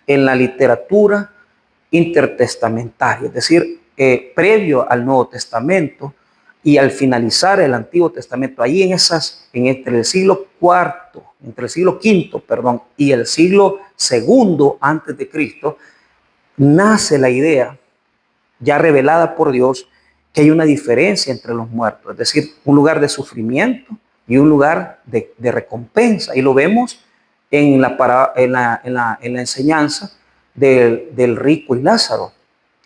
en la literatura intertestamentaria, es decir, previo al Nuevo Testamento y al finalizar el Antiguo Testamento, ahí entre el siglo V, y el siglo II antes de Cristo, nace la idea ya revelada por Dios que hay una diferencia entre los muertos, es decir, un lugar de sufrimiento y un lugar de recompensa. Y lo vemos en la enseñanza del rico y Lázaro,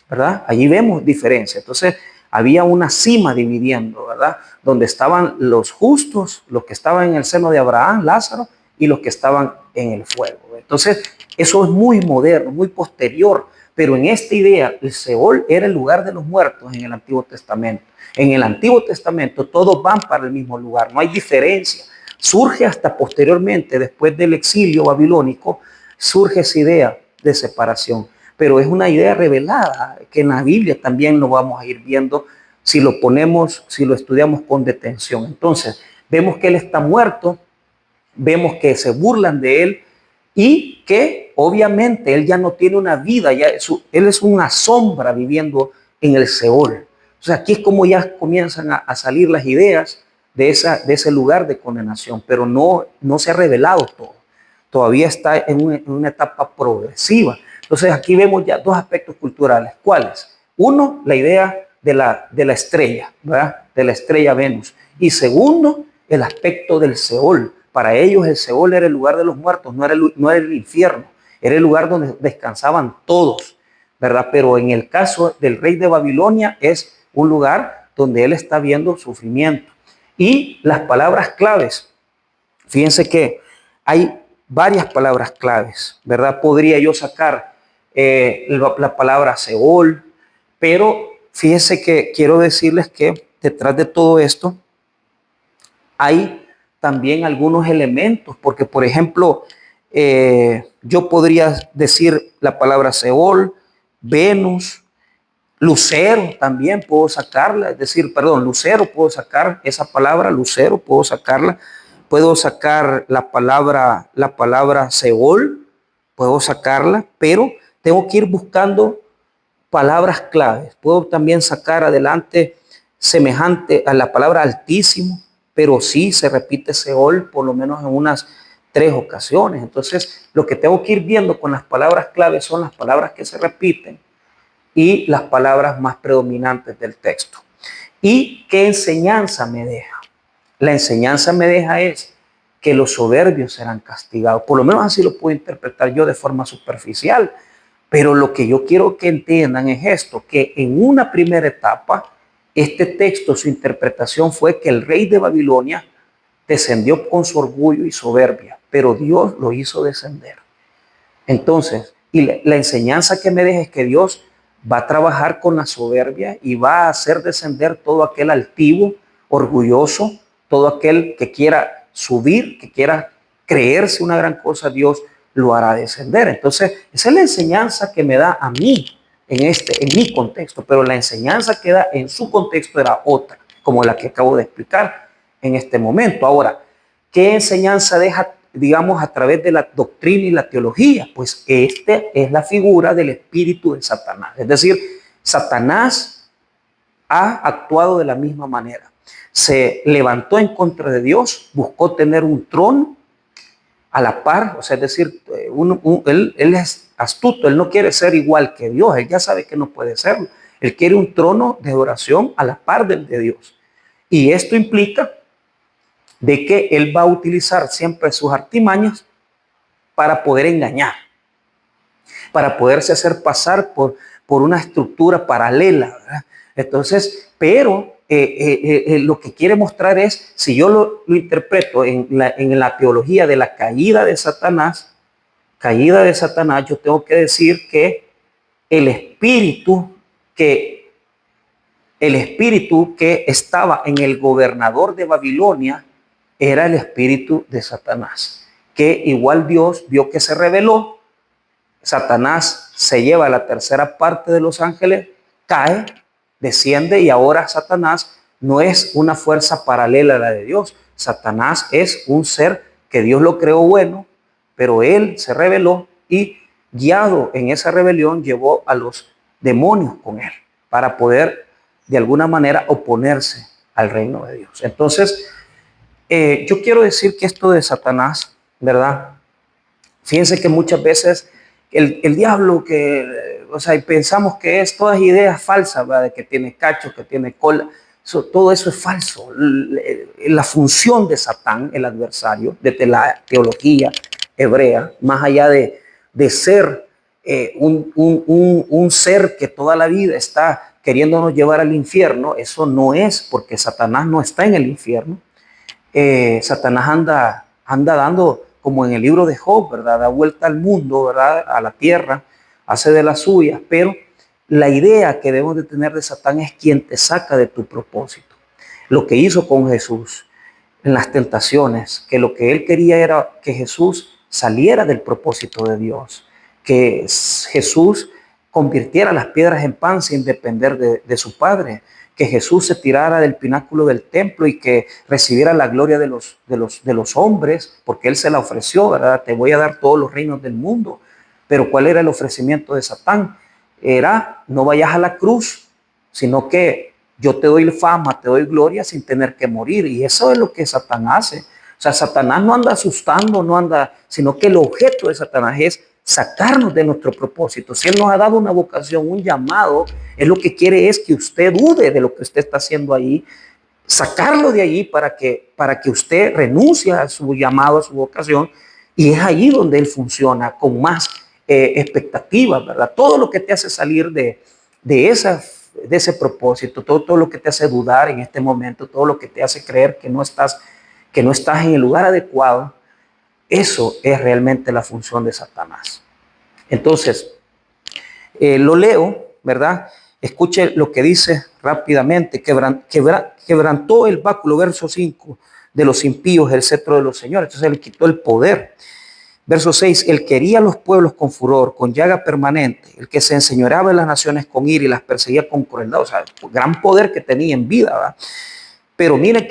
¿verdad? Allí vemos diferencia. Entonces, había una cima dividiendo, ¿verdad? Donde estaban los justos, los que estaban en el seno de Abraham, Lázaro, y los que estaban en el fuego. Entonces, eso es muy moderno, muy posterior, pero en esta idea, el Seol era el lugar de los muertos en el Antiguo Testamento. En el Antiguo Testamento todos van para el mismo lugar, no hay diferencia. Surge hasta posteriormente, después del exilio babilónico, surge esa idea de separación. Pero es una idea revelada que en la Biblia también lo vamos a ir viendo si lo estudiamos con detención. Entonces, vemos que él está muerto, vemos que se burlan de él y que obviamente él ya no tiene una vida, él es una sombra viviendo en el Seol. O sea, aquí es como ya comienzan a salir las ideas de ese lugar de condenación, pero no se ha revelado todo. Todavía está en una etapa progresiva. Entonces aquí vemos ya dos aspectos culturales. ¿Cuáles? Uno, la idea de la estrella, ¿verdad? De la estrella Venus. Y segundo, el aspecto del Seol. Para ellos el Seol era el lugar de los muertos, no era el infierno, era el lugar donde descansaban todos, ¿verdad? Pero en el caso del rey de Babilonia es un lugar donde él está viendo sufrimiento. Y las palabras claves, fíjense que hay varias palabras claves, ¿verdad? Podría yo sacar la palabra Seol, pero fíjense que quiero decirles que detrás de todo esto hay también algunos elementos, porque por ejemplo, yo podría decir la palabra Seol, Venus, Lucero también puedo sacarla, es decir, perdón, Lucero puedo sacar esa palabra, Lucero puedo sacarla, puedo sacar la palabra Seol, puedo sacarla, pero tengo que ir buscando palabras claves. Puedo también sacar adelante semejante a la palabra altísimo, pero sí se repite Seol por lo menos en unas 3 ocasiones. Entonces, lo que tengo que ir viendo con las palabras claves son las palabras que se repiten y las palabras más predominantes del texto. ¿Y qué enseñanza me deja? La enseñanza me deja es que los soberbios serán castigados. Por lo menos así lo puedo interpretar yo de forma superficial. Pero lo que yo quiero que entiendan es esto, que en una primera etapa, este texto, su interpretación fue que el rey de Babilonia descendió con su orgullo y soberbia, pero Dios lo hizo descender. Entonces, y la enseñanza que me deja es que Dios va a trabajar con la soberbia y va a hacer descender todo aquel altivo, orgulloso, todo aquel que quiera subir, que quiera creerse una gran cosa, Dios lo hará descender. Entonces, esa es la enseñanza que me da a mí en mi contexto, pero la enseñanza que da en su contexto era otra, como la que acabo de explicar en este momento. Ahora, ¿qué enseñanza deja, digamos, a través de la doctrina y la teología? Pues esta es la figura del espíritu de Satanás. Es decir, Satanás ha actuado de la misma manera. Se levantó en contra de Dios, buscó tener un trono a la par, o sea, es decir, él es astuto, él no quiere ser igual que Dios, él ya sabe que no puede serlo. Él quiere un trono de adoración a la par del de Dios. Y esto implica de que él va a utilizar siempre sus artimañas para poder engañar, para poderse hacer pasar por una estructura paralela, ¿verdad? Entonces, pero lo que quiere mostrar es, si yo lo interpreto en la teología de la caída de Satanás, yo tengo que decir que el espíritu que, el espíritu que estaba en el gobernador de Babilonia era el espíritu de Satanás, que igual Dios vio que se rebeló. Satanás se lleva la tercera parte de los ángeles, cae, desciende, y ahora Satanás no es una fuerza paralela a la de Dios. Satanás es un ser que Dios lo creó bueno, pero él se rebeló y, guiado en esa rebelión, llevó a los demonios con él para poder de alguna manera oponerse al reino de Dios. Entonces, yo quiero decir que esto de Satanás, ¿verdad? Fíjense que muchas veces el diablo, o sea, pensamos que es todas ideas falsas, ¿verdad? De que tiene cacho, que tiene cola. Todo eso es falso. La función de Satán, el adversario, desde la teología hebrea, más allá de ser un ser que toda la vida está queriéndonos llevar al infierno, eso no es, porque Satanás no está en el infierno. Satanás anda dando, como en el libro de Job, ¿verdad? Da vuelta al mundo, ¿verdad? A la tierra, hace de las suyas, pero la idea que debemos de tener de Satán es quien te saca de tu propósito. Lo que hizo con Jesús en las tentaciones, que lo que él quería era que Jesús saliera del propósito de Dios, que Jesús convirtiera las piedras en pan sin depender de su Padre, que Jesús se tirara del pináculo del templo y que recibiera la gloria de los hombres, porque él se la ofreció, ¿verdad? Te voy a dar todos los reinos del mundo. Pero ¿cuál era el ofrecimiento de Satán? Era: no vayas a la cruz, sino que yo te doy fama, te doy gloria sin tener que morir. Y eso es lo que Satán hace. O sea, Satanás no anda asustando, sino que el objeto de Satanás es sacarnos de nuestro propósito. Si él nos ha dado una vocación, un llamado, él lo que quiere es que usted dude de lo que usted está haciendo ahí, sacarlo de allí para que usted renuncie a su llamado, a su vocación, y es allí donde él funciona con más expectativas, ¿verdad? Todo lo que te hace salir de ese propósito, todo lo que te hace dudar en este momento, todo lo que te hace creer que no estás en el lugar adecuado, Eso es realmente la función de Satanás. Entonces, lo leo, ¿verdad? Escuche lo que dice rápidamente. Quebrantó el báculo, verso 5, de los impíos el cetro de los señores. Entonces le quitó el poder. Verso 6, él quería a los pueblos con furor, con llaga permanente, el que se enseñoreaba en las naciones con ira y las perseguía con crueldad. O sea, gran poder que tenía en vida, ¿verdad? Pero miren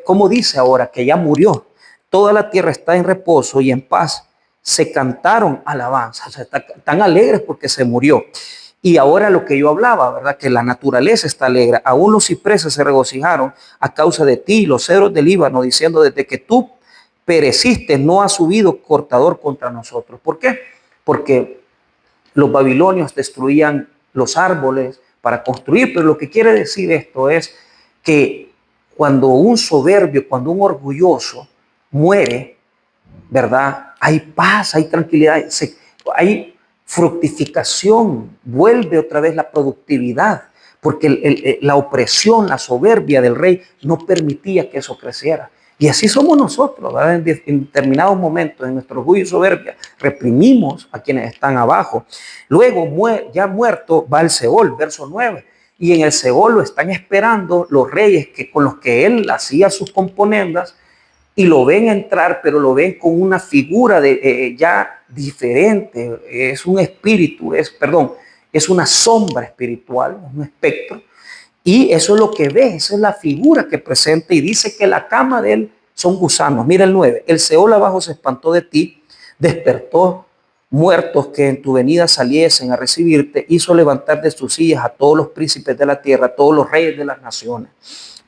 cómo dice ahora que ya murió. Toda la tierra está en reposo y en paz. Se cantaron alabanzas, o sea, están alegres porque se murió. Y ahora lo que yo hablaba, ¿verdad? Que la naturaleza está alegre. Aún los cipreses se regocijaron a causa de ti, los cedros del Líbano, diciendo: desde que tú pereciste, no ha subido cortador contra nosotros. ¿Por qué? Porque los babilonios destruían los árboles para construir, pero lo que quiere decir esto es que cuando un soberbio, cuando un orgulloso muere, ¿verdad? Hay paz, hay tranquilidad, hay fructificación, vuelve otra vez la productividad, porque la opresión, la soberbia del rey no permitía que eso creciera. Y así somos nosotros, ¿verdad? En determinados momentos, en nuestro orgullo y soberbia, reprimimos a quienes están abajo. Luego, ya muerto, va al Seol, verso 9. Y en el Seol lo están esperando los reyes con los que él hacía sus componendas, y lo ven entrar, pero lo ven con una figura ya diferente. Es un espíritu, es una sombra espiritual, un espectro. Y eso es lo que ve, esa es la figura que presenta, y dice que la cama de él son gusanos. Mira el 9, el Seol abajo se espantó de ti, despertó muertos que en tu venida saliesen a recibirte, hizo levantar de sus sillas a todos los príncipes de la tierra, a todos los reyes de las naciones.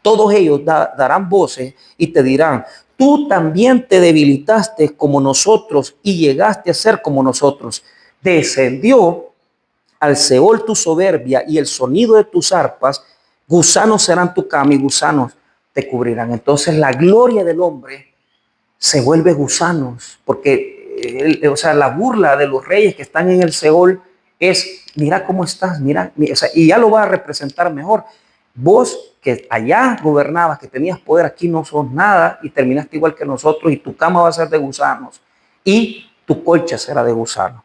Todos ellos darán voces y te dirán: tú también te debilitaste como nosotros y llegaste a ser como nosotros. Descendió al Seol tu soberbia y el sonido de tus arpas. Gusanos serán tu cama y gusanos te cubrirán. Entonces la gloria del hombre se vuelve gusanos, porque o sea, la burla de los reyes que están en el Seol es: mira cómo estás, mira, o sea, y ya lo va a representar mejor. Vos que allá gobernabas, que tenías poder, aquí no sos nada y terminaste igual que nosotros, y tu cama va a ser de gusanos y tu colcha será de gusanos.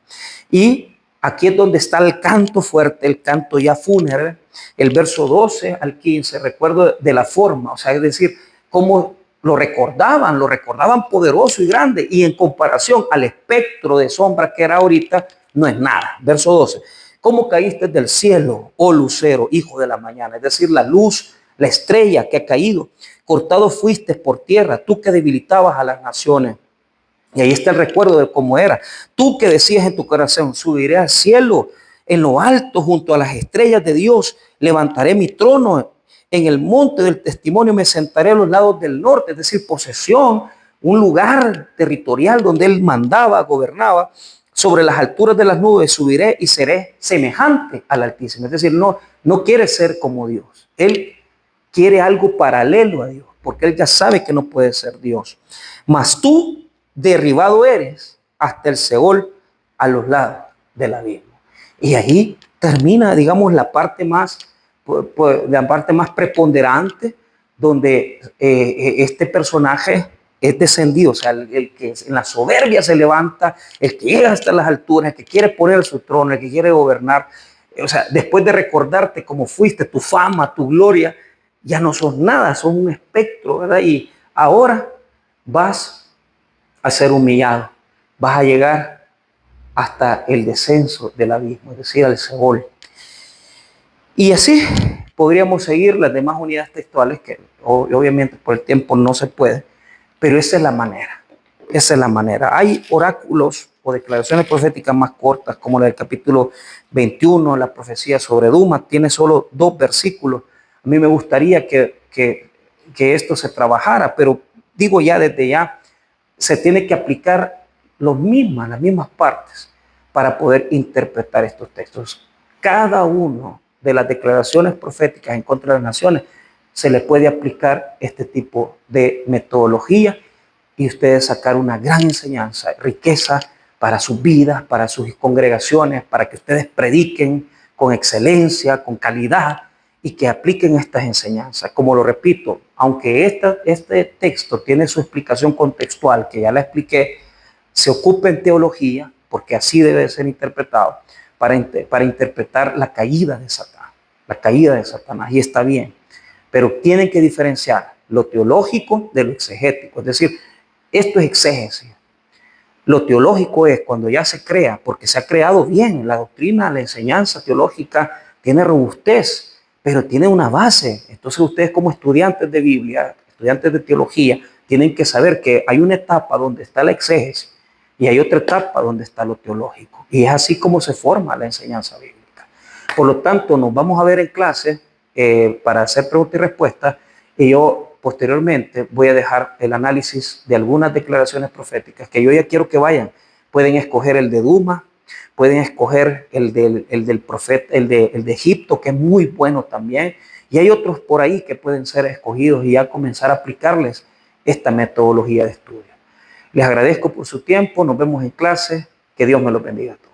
Y aquí es donde está el canto fuerte, el canto ya fúnebre, el verso 12 al 15, recuerdo de la forma, o sea, es decir, cómo lo recordaban poderoso y grande, y en comparación al espectro de sombra que era ahorita, no es nada. Verso 12, ¿cómo caíste del cielo, oh lucero, hijo de la mañana? Es decir, la luz, la estrella que ha caído. Cortado fuiste por tierra, tú que debilitabas a las naciones. Y ahí está el recuerdo de cómo era. Tú que decías en tu corazón: subiré al cielo, en lo alto, junto a las estrellas de Dios, levantaré mi trono. En el monte del testimonio me sentaré a los lados del norte, es decir, posesión, un lugar territorial donde él mandaba, gobernaba. Sobre las alturas de las nubes subiré y seré semejante al Altísimo. Es decir, no quiere ser como Dios. Él quiere algo paralelo a Dios, porque él ya sabe que no puede ser Dios. Mas tú derribado eres hasta el Seol, a los lados del abismo. Y ahí termina, digamos, la parte más preponderante, donde este personaje es descendido, o sea, el que en la soberbia se levanta, el que llega hasta las alturas, el que quiere poner su trono, el que quiere gobernar. O sea, después de recordarte cómo fuiste, tu fama, tu gloria, ya no sos nada, sos un espectro, ¿verdad? Y ahora vas a ser humillado, vas a llegar hasta el descenso del abismo, es decir, al Seol. Y así podríamos seguir las demás unidades textuales, que obviamente por el tiempo no se puede, pero esa es la manera. Esa es la manera. Hay oráculos o declaraciones proféticas más cortas, como la del capítulo 21, la profecía sobre Duma, tiene solo 2 versículos. A mí me gustaría que esto se trabajara, pero digo ya desde ya, se tiene que aplicar las mismas partes para poder interpretar estos textos. Cada uno de las declaraciones proféticas en contra de las naciones se le puede aplicar este tipo de metodología, y ustedes sacar una gran enseñanza, riqueza para sus vidas, para sus congregaciones, para que ustedes prediquen con excelencia, con calidad, y que apliquen estas enseñanzas. Como lo repito, aunque este texto tiene su explicación contextual, que ya la expliqué, se ocupa en teología, porque así debe ser interpretado, para interpretar la caída de Satanás, y está bien, pero tienen que diferenciar lo teológico de lo exegético, es decir, esto es exégesis. Lo teológico es cuando ya se crea, porque se ha creado bien, la doctrina, la enseñanza teológica tiene robustez, pero tiene una base. Entonces ustedes como estudiantes de Biblia, estudiantes de teología, tienen que saber que hay una etapa donde está la exégesis y hay otra etapa donde está lo teológico. Y es así como se forma la enseñanza bíblica. Por lo tanto, nos vamos a ver en clase para hacer preguntas y respuestas, y yo posteriormente voy a dejar el análisis de algunas declaraciones proféticas que yo ya quiero que vayan. Pueden escoger el de Duma, pueden escoger el del profeta, el de Egipto, que es muy bueno también, y hay otros por ahí que pueden ser escogidos y ya comenzar a aplicarles esta metodología de estudio. Les agradezco por su tiempo, nos vemos en clase, que Dios me los bendiga a todos.